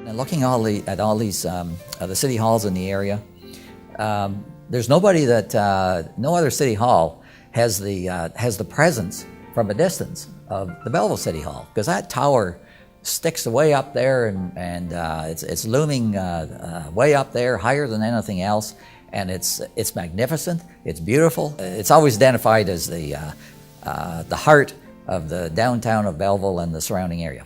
And looking at all these the city halls in the area, there's nobody that no other city hall has the presence from a distance of the Belleville City Hall, because that tower sticks way up there, and it's looming way up there, higher than anything else, and it's magnificent. It's beautiful. It's always identified as the heart of the downtown of Belleville and the surrounding area.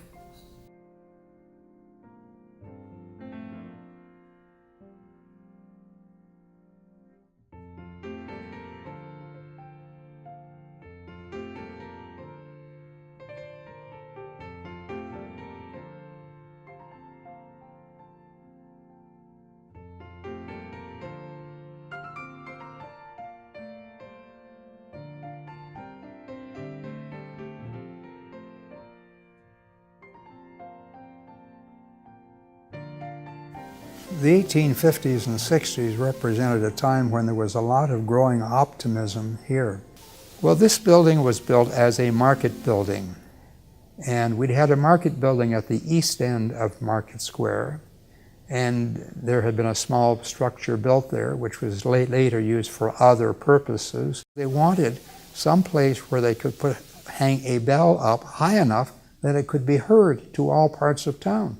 The 1850s and 60s represented a time when there was a lot of growing optimism here. Well, this building was built as a market building, and we'd had a market building at the east end of Market Square, and there had been a small structure built there which was later used for other purposes. They wanted some place where they could hang a bell up high enough that it could be heard to all parts of town.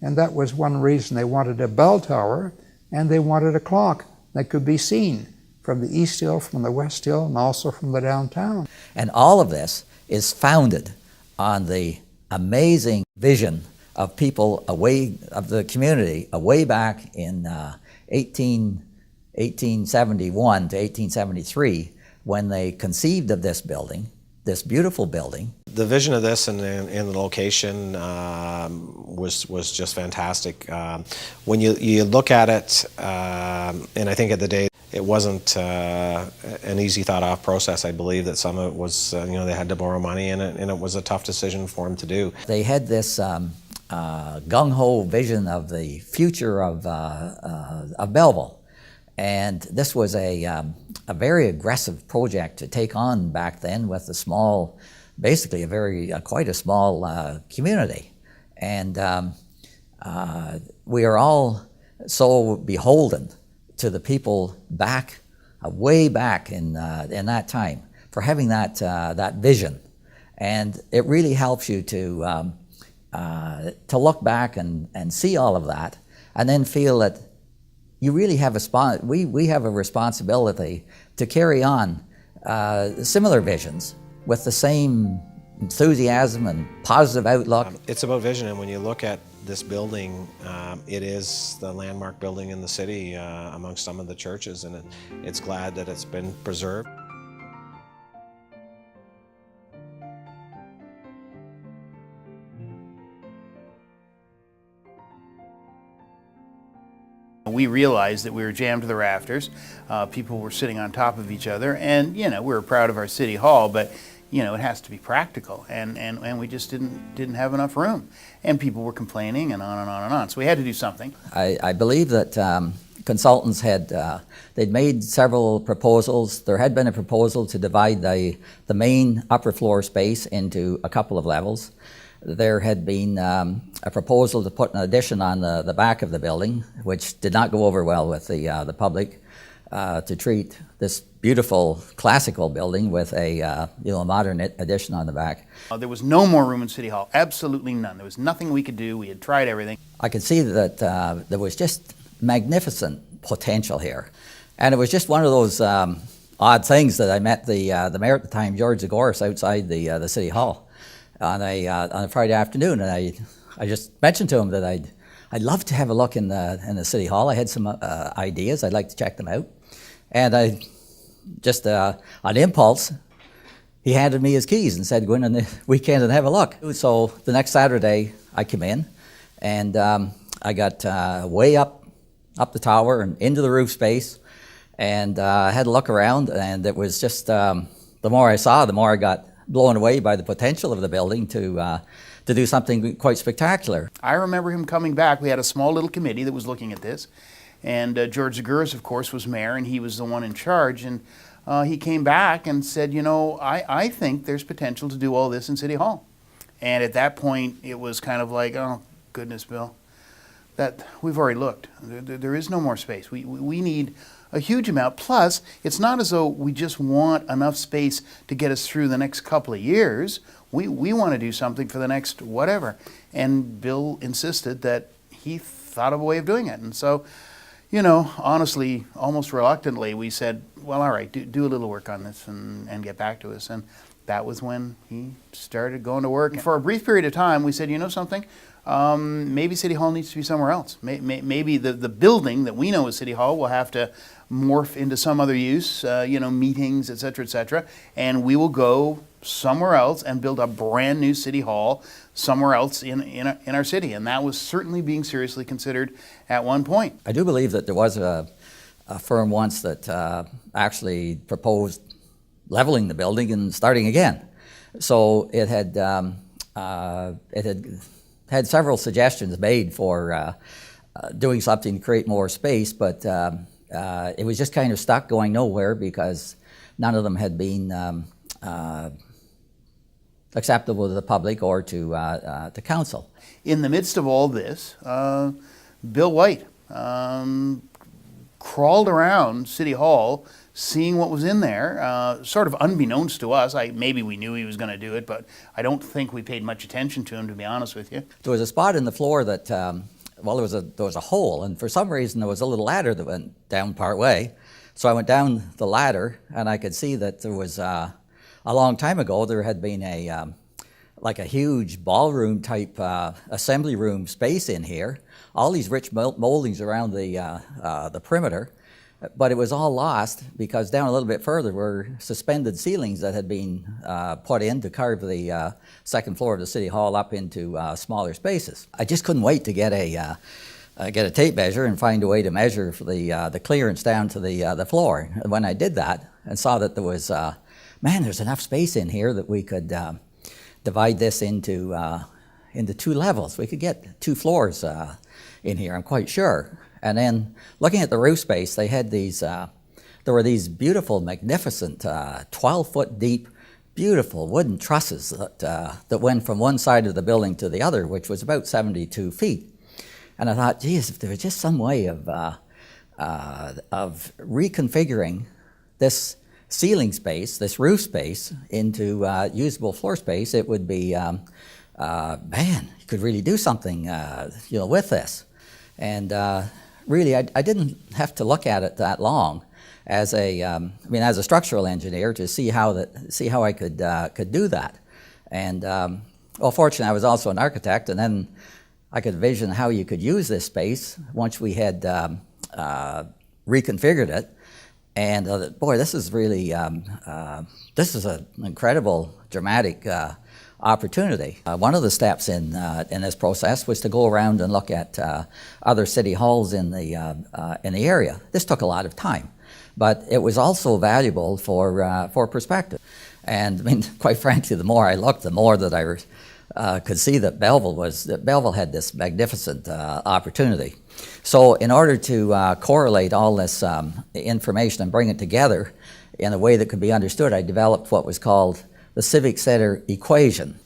And that was one reason. They wanted a bell tower, and they wanted a clock that could be seen from the East Hill, from the West Hill, and also from the downtown. And all of this is founded on the amazing vision of people of the community way back in 1871 to 1873, when they conceived of this building, this beautiful building. The vision of this and the location was just fantastic. When you look at it, and I think at the day, it wasn't an easy thought-out process. I believe that some of it was, they had to borrow money, and it was a tough decision for them to do. They had this gung-ho vision of the future of Belleville, and this was a very aggressive project to take on back then, with a small, basically quite a small community. And we are all so beholden to the people way back in that time for having that vision. And it really helps you to look back and see all of that, and then feel that you really have we have a responsibility to carry on similar visions with the same enthusiasm and positive outlook. It's about vision, and when you look at this building, it is the landmark building in the city amongst some of the churches, and it's glad that it's been preserved. We realized that we were jammed to the rafters. People were sitting on top of each other, and we were proud of our city hall, but it has to be practical, and we just didn't have enough room, and people were complaining, and on and on and on. So we had to do something. I believe that consultants they'd made several proposals. There had been a proposal to divide the main upper floor space into a couple of levels. There had been a proposal to put an addition on the back of the building, which did not go over well with the public, to treat this beautiful classical building with a modern addition on the back. There was no more room in City Hall, absolutely none. There was nothing we could do. We had tried everything. I could see that there was just magnificent potential here. And it was just one of those odd things that I met the mayor at the time, George Zagoras, outside the City Hall on a Friday afternoon, and I just mentioned to him that I'd love to have a look in the City Hall. I had some ideas. I'd like to check them out. And I just on impulse, he handed me his keys and said, "Go in on the weekend and have a look." So the next Saturday, I came in, and I got way up the tower and into the roof space, and had a look around. And it was just the more I saw, the more I got blown away by the potential of the building to do something quite spectacular. I remember him coming back. We had a small little committee that was looking at this, and George Zagoras, of course, was mayor, and he was the one in charge. And he came back and said, I think there's potential to do all this in City Hall. And at that point, it was kind of like, oh, goodness, Bill. that we've already looked. There is no more space. We need a huge amount. Plus, it's not as though we just want enough space to get us through the next couple of years. We want to do something for the next whatever. And Bill insisted that he thought of a way of doing it. And so, you know, honestly, almost reluctantly, we said, well, all right, do a little work on this and get back to us. And that was when he started going to work. And for a brief period of time, we said, you know something? Maybe City Hall needs to be somewhere else. Maybe the building that we know as City Hall will have to morph into some other use, you know, meetings, et cetera, and we will go somewhere else and build a brand new City Hall somewhere else in our city. And that was certainly being seriously considered at one point. I do believe that there was a firm once that actually proposed leveling the building and starting again. So it had had several suggestions made for doing something to create more space, but it was just kind of stuck going nowhere because none of them had been acceptable to the public or to council. In the midst of all this, Bill White crawled around City Hall seeing what was in there, sort of unbeknownst to us. Maybe we knew he was going to do it, but I don't think we paid much attention to him, to be honest with you. There was a spot in the floor that, well, there was a hole, and for some reason there was a little ladder that went down part way. So I went down the ladder, and I could see that there was, a long time ago, there had been like a huge ballroom type assembly room space in here. All these rich moldings around the perimeter. But it was all lost because down a little bit further were suspended ceilings that had been put in to carve the second floor of the City Hall up into smaller spaces. I just couldn't wait to get a tape measure and find a way to measure for the clearance down to the floor. And when I did that and saw that there was, there's enough space in here that we could divide this into 2 levels. We could get 2 floors in here, I'm quite sure. And then looking at the roof space, they had these, there were these beautiful, magnificent, 12-foot deep, beautiful wooden trusses that went from one side of the building to the other, which was about 72 feet. And I thought, geez, if there was just some way of reconfiguring this ceiling space, this roof space, into usable floor space, it would be, man, you could really do something, with this. And really, I didn't have to look at it that long as a structural engineer to see how I could do that. And well, fortunately, I was also an architect, and then I could envision how you could use this space once we had reconfigured it. And boy, this is really this is an incredible, dramatic opportunity. One of the steps in this process was to go around and look at other city halls in the area. This took a lot of time, but it was also valuable for perspective. And I mean, quite frankly, the more I looked, the more that I could see that Belleville had this magnificent opportunity. So, in order to correlate all this information and bring it together in a way that could be understood, I developed what was called the Civic Center equation.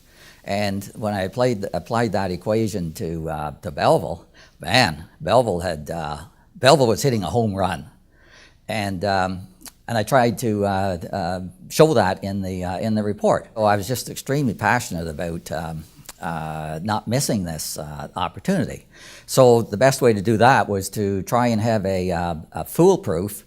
And when I applied that equation to Belleville, man, Belleville was hitting a home run. And I tried to show that in the report. So I was just extremely passionate about not missing this opportunity. So the best way to do that was to try and have a foolproof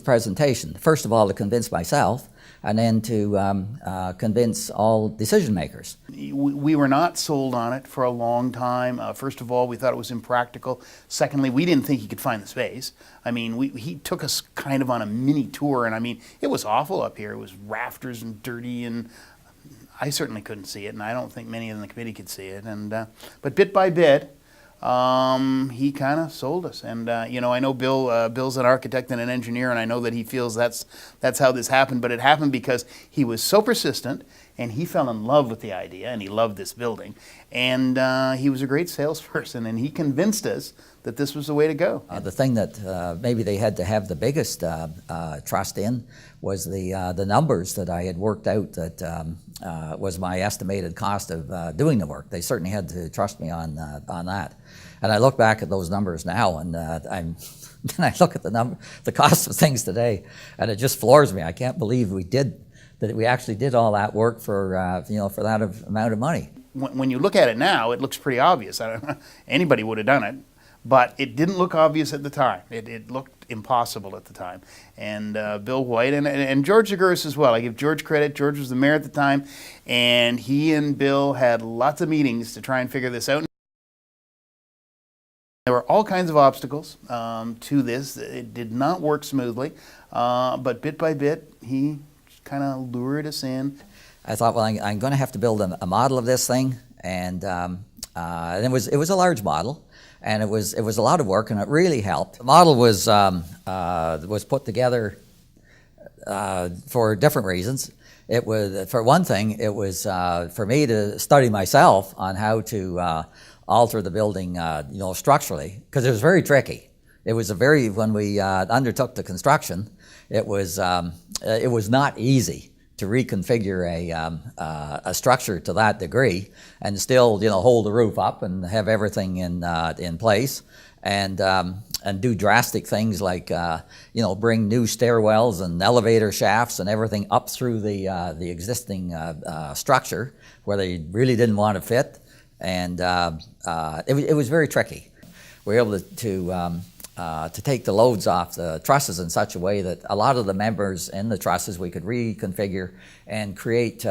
presentation. First of all, to convince myself, and then to convince all decision makers. We were not sold on it for a long time. First of all, we thought it was impractical. Secondly, we didn't think he could find the space. I mean, he took us kind of on a mini tour, and I mean, it was awful up here. It was rafters and dirty, and I certainly couldn't see it, and I don't think many in the committee could see it. And but bit by bit, he kind of sold us. And I know Bill's an architect and an engineer, and I know that he feels that's how this happened. But it happened because he was so persistent, And he fell in love with the idea, and he loved this building. And he was a great salesperson, and he convinced us that this was the way to go. The thing that maybe they had to have the biggest trust in was the numbers that I had worked out that was my estimated cost of doing the work. They certainly had to trust me on that. And I look back at those numbers now, and I look at the cost of things today, and it just floors me. I can't believe we actually did all that work for for that amount of money. When you look at it now, it looks pretty obvious. I don't know, anybody would have done it, but it didn't look obvious at the time. It looked impossible at the time. And Bill White and George Zaguris as well. I give George credit. George was the mayor at the time, and he and Bill had lots of meetings to try and figure this out. There were all kinds of obstacles to this. It did not work smoothly, but bit by bit, he kind of lured us in. I thought, well, I'm going to have to build a model of this thing, and it was a large model, and it was a lot of work, and it really helped. The model was put together for different reasons. It was, for one thing, it was for me to study myself on how to alter the building, structurally, because it was very tricky. It was when we undertook the construction, it was not easy to reconfigure a structure to that degree and still, hold the roof up and have everything in place, and do drastic things like, bring new stairwells and elevator shafts and everything up through the existing structure where they really didn't want to fit. And it was very tricky. We were able to take the loads off the trusses in such a way that a lot of the members in the trusses we could reconfigure and create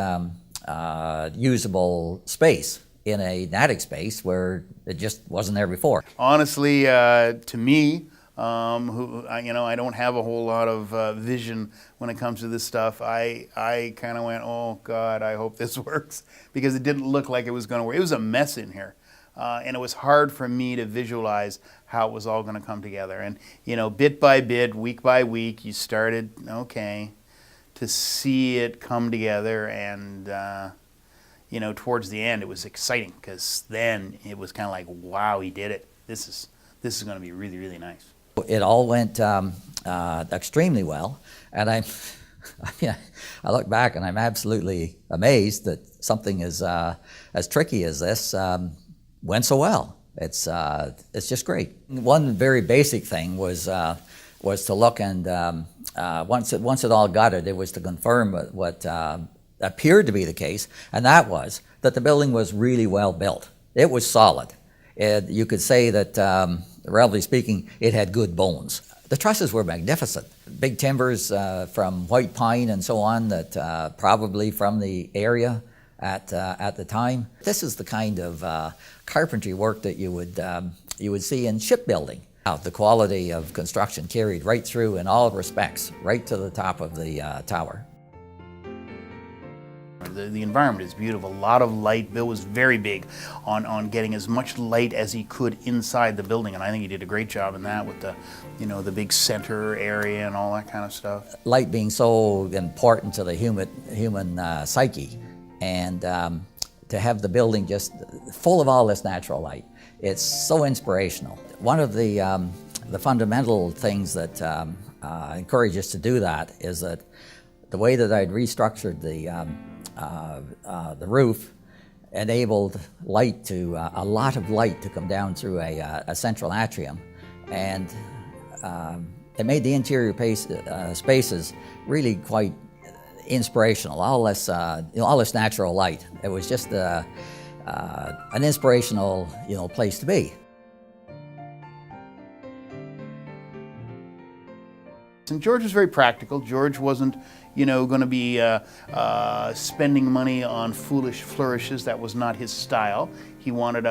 usable space in an attic space where it just wasn't there before. Honestly, to me, I don't have a whole lot of vision when it comes to this stuff. I kind of went, oh God, I hope this works, because it didn't look like it was going to work. It was a mess in here, and it was hard for me to visualize how it was all going to come together. And bit by bit, week by week, you started to see it come together, and towards the end, it was exciting, because then it was kind of like, wow, he did it. This is going to be really, really nice. It all went extremely well, and I look back and I'm absolutely amazed that something as tricky as this went so well. It's just great. One very basic thing was to look and once it all gutted, it was to confirm what appeared to be the case, and that was that the building was really well built. It was solid. You could say that, relatively speaking, it had good bones. The trusses were magnificent. Big timbers from white pine and so on, that probably from the area at the time. This is the kind of carpentry work that you would see in shipbuilding. The quality of construction carried right through in all respects, right to the top of the tower. The environment is beautiful, a lot of light. Bill was very big on getting as much light as he could inside the building, and I think he did a great job in that with the big center area and all that kind of stuff. Light being so important to the human psyche, and to have the building just full of all this natural light, it's so inspirational. One of the fundamental things that encouraged us to do that is that the way that I'd restructured the roof enabled light a lot of light to come down through a central atrium, and it made the interior spaces really quite inspirational. All this natural light. It was just an inspirational place to be. And George was very practical. George wasn't, going to be spending money on foolish flourishes. That was not his style. He wanted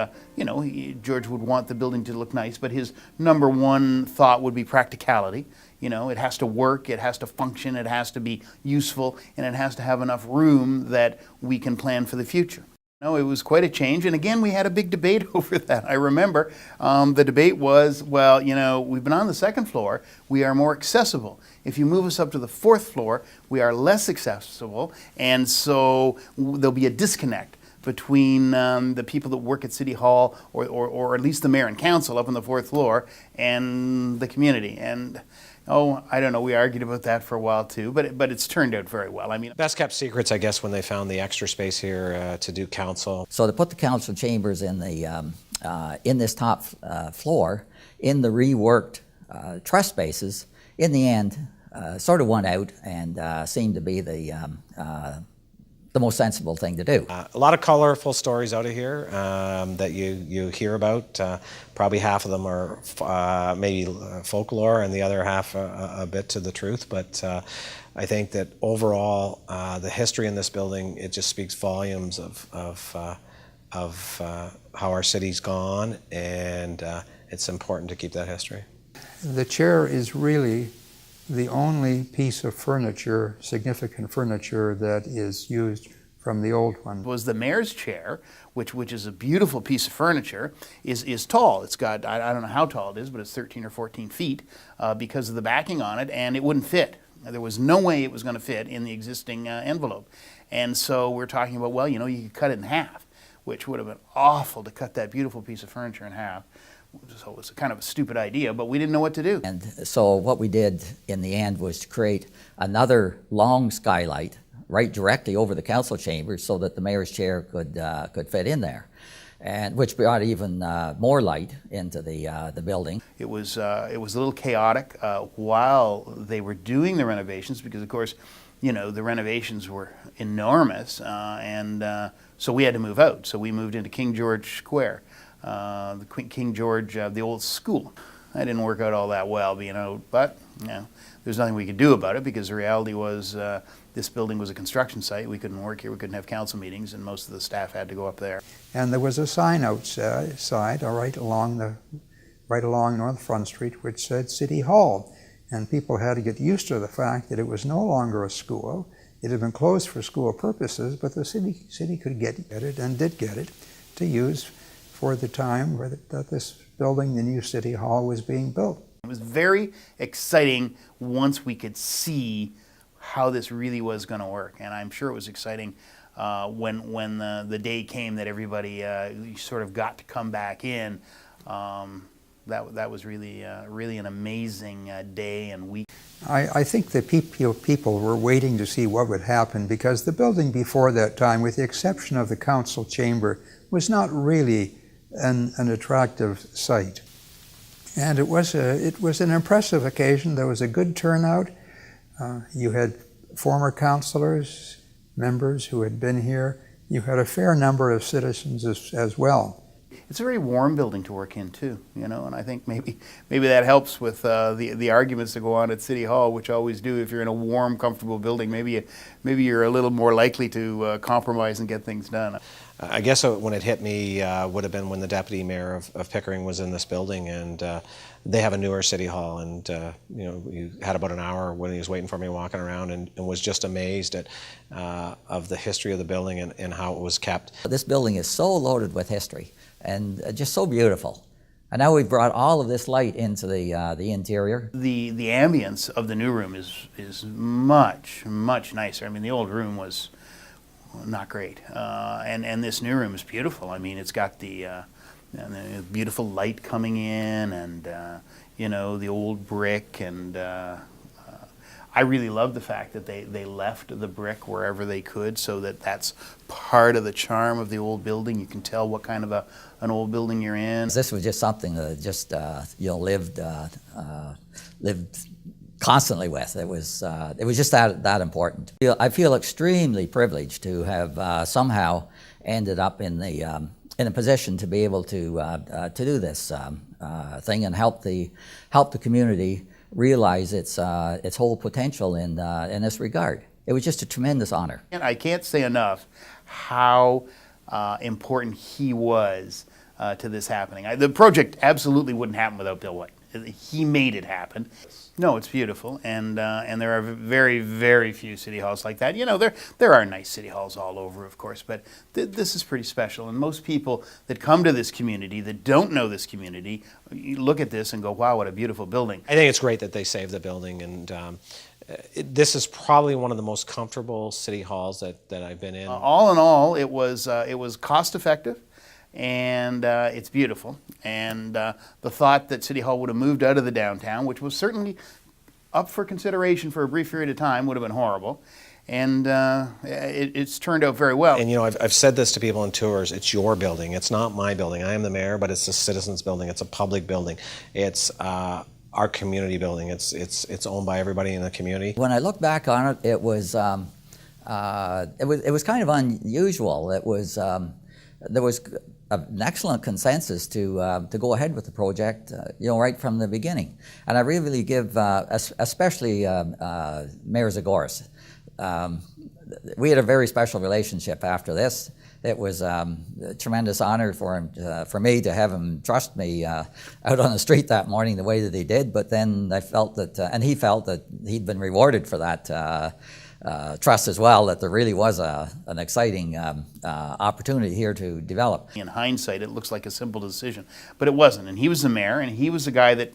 George would want the building to look nice, but his number one thought would be practicality. It has to work, it has to function, it has to be useful, and it has to have enough room that we can plan for the future. No, it was quite a change, and again, we had a big debate over that. I remember the debate was, well, you know, we've been on the second floor, we are more accessible. If you move us up to the fourth floor, we are less accessible, and so there'll be a disconnect between the people that work at City Hall, or at least the mayor and council up on the fourth floor, and the community. And oh, I don't know, we argued about that for a while too, but it's turned out very well. I mean, Best kept secrets, I guess, when they found the extra space here to do council. So to put the council chambers in the in this top floor, in the reworked truss spaces, in the end, sort of won out and seemed to be the most sensible thing to do. A lot of colorful stories out of here that you hear about. Probably half of them are maybe folklore, and the other half a bit to the truth. But I think that overall, the history in this building, it just speaks volumes of how our city's gone, and it's important to keep that history. The chair is really the only piece of furniture, significant furniture, that is used from the old one. was the mayor's chair, which is a beautiful piece of furniture, is tall. It's got, I don't know how tall it is, but it's 13 or 14 feet because of the backing on it, and it wouldn't fit. There was no way it was going to fit in the existing envelope. And so we're talking about, well, you know, you could cut it in half, which would have been awful to cut that beautiful piece of furniture in half. So it was kind of a stupid idea, but we didn't know what to do. And so what we did in the end was to create another long skylight right directly over the council chambers so that the mayor's chair could fit in there, and which brought even more light into the building. It was a little chaotic while they were doing the renovations because, of course, you know, the renovations were enormous, and so we had to move out. So we moved into King George Square. The King George, the old school. That didn't work out all that well, you know, but you know, there's nothing we could do about it because the reality was this building was a construction site. We couldn't work here, we couldn't have council meetings, and most of the staff had to go up there. And there was a sign outside, right along North Front Street, which said City Hall. And people had to get used to the fact that it was no longer a school. It had been closed for school purposes, but the city could get it, and did get it, to use for the time that this building, the new City Hall, was being built. It was very exciting once we could see how this really was going to work, and I'm sure it was exciting when the day came that everybody sort of got to come back in. That was really an amazing day and week. I think that people were waiting to see what would happen, because the building before that time, with the exception of the council chamber, was not really an attractive sight. And it was an impressive occasion. There was a good turnout. You had former councillors, members who had been here. You had a fair number of citizens as well. It's a very warm building to work in too, you know, and I think maybe that helps with the arguments that go on at City Hall, which always do. If you're in a warm, comfortable building, maybe you're a little more likely to compromise and get things done. I guess when it hit me would have been when the deputy mayor of Pickering was in this building, and they have a newer City Hall, and you know, you had about an hour when he was waiting for me walking around, and was just amazed at of the history of the building and how it was kept. This building is so loaded with history and just so beautiful. And now we've brought all of this light into the interior. The ambience of the new room is much nicer. I mean, the old room was not great, and this new room is beautiful. I mean, it's got the beautiful light coming in, and you know, the old brick, and I really love the fact that they left the brick wherever they could, so that's part of the charm of the old building. You can tell what kind of an old building you're in. This was just something that just you know, lived constantly with. It was just that important. I feel extremely privileged to have somehow ended up in a position to be able to do this thing and help the community realize its whole potential in this regard. It was just a tremendous honor. And I can't say enough how important he was to this happening. The project absolutely wouldn't happen without Bill White. He made it happen. No, it's beautiful, and there are very, very few city halls like that. You know, there are nice city halls all over, of course, but this is pretty special. And most people that come to this community that don't know this community, you look at this and go, "Wow, what a beautiful building." I think it's great that they saved the building, and this is probably one of the most comfortable city halls that I've been in. All in all, it was cost effective. And it's beautiful. And the thought that City Hall would have moved out of the downtown, which was certainly up for consideration for a brief period of time, would have been horrible. And it's turned out very well. And you know, I've said this to people in tours, it's your building. It's not my building. I am the mayor, but it's a citizens' building. It's a public building. It's our community building. It's owned by everybody in the community. When I look back on it, it was kind of unusual. There was an excellent consensus to go ahead with the project, right from the beginning. And I really give, especially Mayor Zagoras, we had a very special relationship after this. It was a tremendous honor for him, for me to have him trust me out on the street that morning the way that he did. But then I felt that, and he felt that he'd been rewarded for that trust as well, that there really was an exciting opportunity here to develop. In hindsight, it looks like a simple decision, but it wasn't. And he was the mayor, and he was the guy that,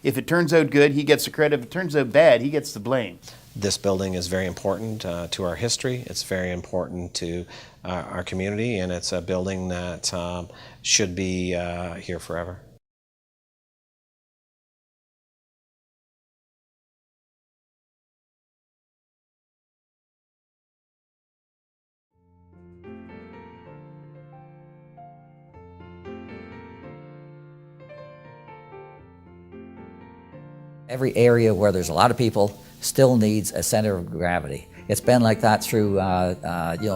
if it turns out good, he gets the credit. If it turns out bad, he gets the blame. This building is very important to our history. It's very important to our community, and it's a building that should be here forever. Every area where there's a lot of people still needs a center of gravity. It's been like that through,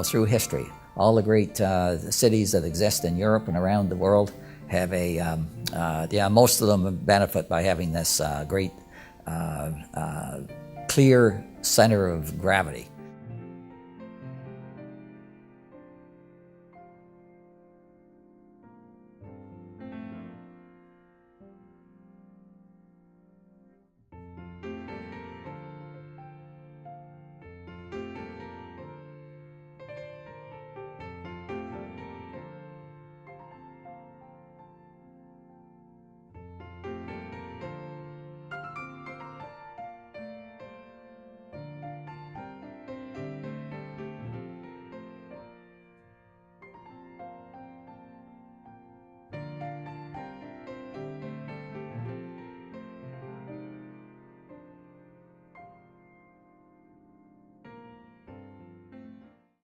through history. All the great cities that exist in Europe and around the world have most of them benefit by having this great, clear center of gravity.